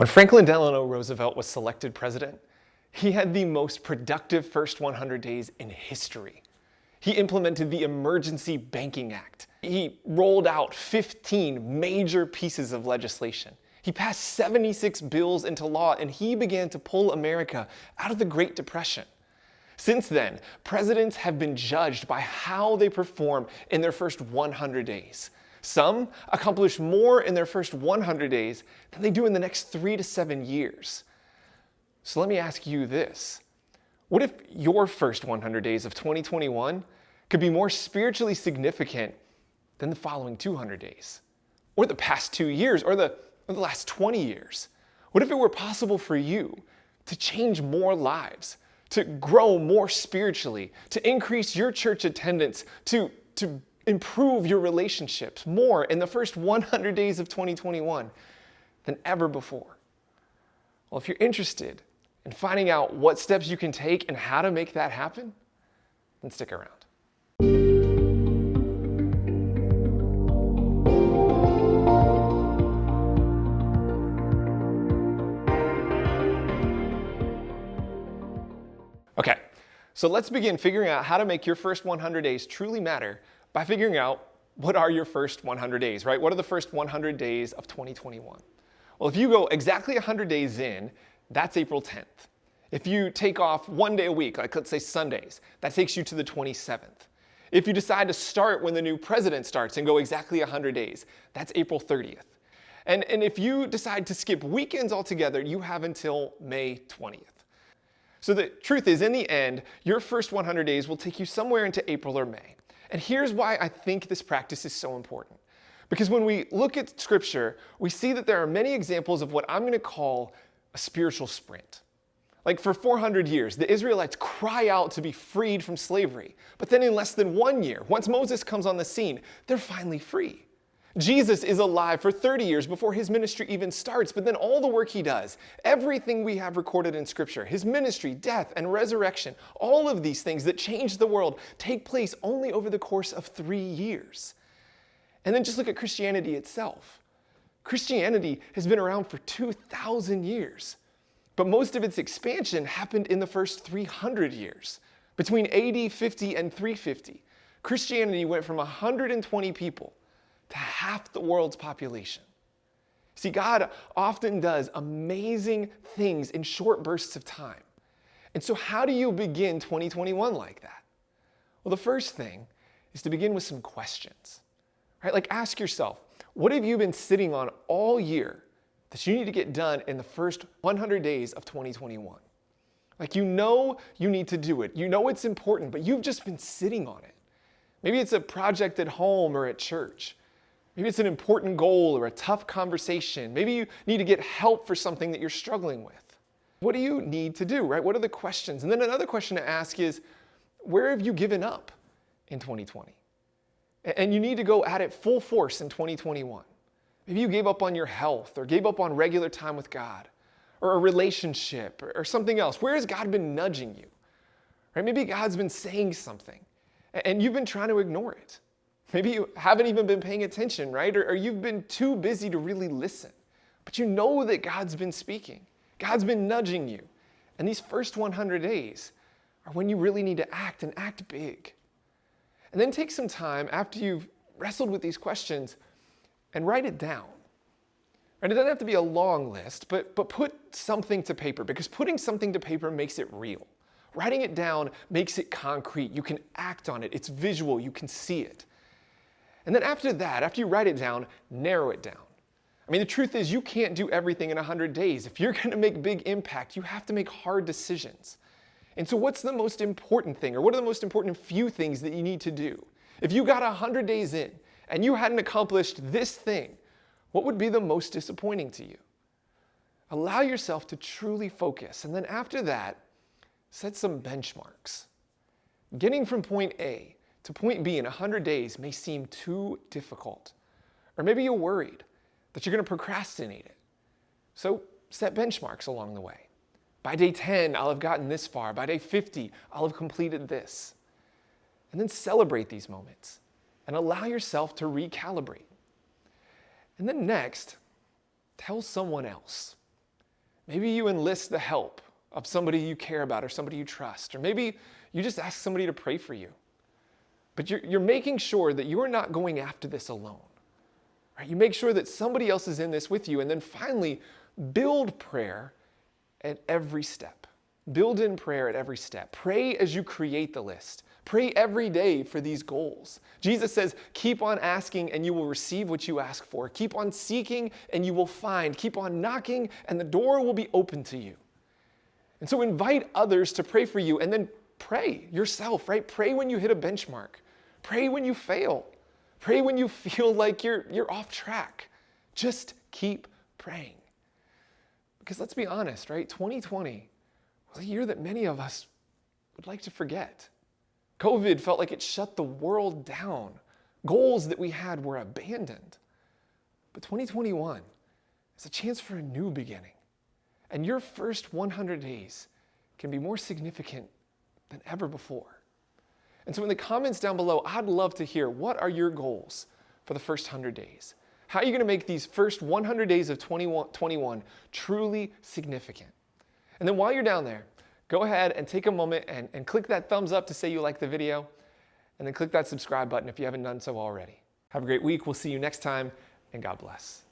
When Franklin Delano Roosevelt was selected president, he had the most productive first 100 days in history. He implemented the Emergency Banking Act. He rolled out 15 major pieces of legislation. He passed 76 bills into law, and he began to pull America out of the Great Depression. Since then, presidents have been judged by how they perform in their first 100 days. Some accomplish more in their first 100 days than they do in the next 3 to 7 years. So let me ask you this. What if your first 100 days of 2021 could be more spiritually significant than the following 200 days? Or the past 2 years, or the last 20 years? What if it were possible for you to change more lives, to grow more spiritually, to increase your church attendance, to improve your relationships more in the first 100 days of 2021 than ever before? Well, if you're interested in finding out what steps you can take and how to make that happen, then stick around. Okay, so let's begin figuring out how to make your first 100 days truly matter by figuring out what are your first 100 days, right? What are the first 100 days of 2021? Well, if you go exactly 100 days in, that's April 10th. If you take off one day a week, like let's say Sundays, that takes you to the 27th. If you decide to start when the new president starts and go exactly 100 days, that's April 30th. And if you decide to skip weekends altogether, you have until May 20th. So the truth is, in the end, your first 100 days will take you somewhere into April or May. And here's why I think this practice is so important. Because when we look at Scripture, we see that there are many examples of what I'm going to call a spiritual sprint. Like for 400 years, the Israelites cry out to be freed from slavery. But then in less than 1 year, once Moses comes on the scene, they're finally free. Jesus is alive for 30 years before his ministry even starts, but then all the work he does, everything we have recorded in Scripture, his ministry, death, and resurrection, all of these things that change the world take place only over the course of 3 years. And then just look at Christianity itself. Christianity has been around for 2,000 years, but most of its expansion happened in the first 300 years. Between AD 50 and 350, Christianity went from 120 people to half the world's population. See, God often does amazing things in short bursts of time. And so how do you begin 2021 like that? Well, the first thing is to begin with some questions, right? Like ask yourself, what have you been sitting on all year that you need to get done in the first 100 days of 2021? Like you know you need to do it. You know it's important, but you've just been sitting on it. Maybe it's a project at home or at church. Maybe it's an important goal or a tough conversation. Maybe you need to get help for something that you're struggling with. What do you need to do, right? What are the questions? And then another question to ask is, where have you given up in 2020? And you need to go at it full force in 2021. Maybe you gave up on your health or gave up on regular time with God or a relationship or something else. Where has God been nudging you? Right? Maybe God's been saying something and you've been trying to ignore it. Maybe you haven't even been paying attention, right? Or you've been too busy to really listen. But you know that God's been speaking. God's been nudging you. And these first 100 days are when you really need to act and act big. And then take some time after you've wrestled with these questions and write it down. Right? It doesn't have to be a long list, but put something to paper, because putting something to paper makes it real. Writing it down makes it concrete. You can act on it. It's visual. You can see it. And then after that, after you write it down, narrow it down. I mean, the truth is you can't do everything in 100 days. If you're going to make big impact, you have to make hard decisions. And so what's the most important thing, or what are the most important few things that you need to do? If you got 100 days in and you hadn't accomplished this thing, what would be the most disappointing to you? Allow yourself to truly focus. And then after that, set some benchmarks. Getting from point A to point B in 100 days may seem too difficult. Or maybe you're worried that you're going to procrastinate it. So set benchmarks along the way. By day 10, I'll have gotten this far. By day 50, I'll have completed this. And then celebrate these moments and allow yourself to recalibrate. And then next, tell someone else. Maybe you enlist the help of somebody you care about or somebody you trust, or maybe you just ask somebody to pray for you. But you're making sure that you are not going after this alone. Right? You make sure that somebody else is in this with you, and then finally build prayer at every step. Build in prayer at every step. Pray as you create the list. Pray every day for these goals. Jesus says, keep on asking and you will receive what you ask for. Keep on seeking and you will find. Keep on knocking and the door will be open to you. And so invite others to pray for you, and then pray yourself, right? Pray when you hit a benchmark. Pray when you fail. Pray when you feel like you're off track. Just keep praying. Because let's be honest, right? 2020 was a year that many of us would like to forget. COVID felt like it shut the world down. Goals that we had were abandoned. But 2021 is a chance for a new beginning. And your first 100 days can be more significant than ever before. And so in the comments down below, I'd love to hear, what are your goals for the first 100 days? How are you going to make these first 100 days of 2021 truly significant? And then while you're down there, go ahead and take a moment and click that thumbs up to say you like the video, and then click that subscribe button if you haven't done so already. Have a great week. We'll see you next time, and God bless.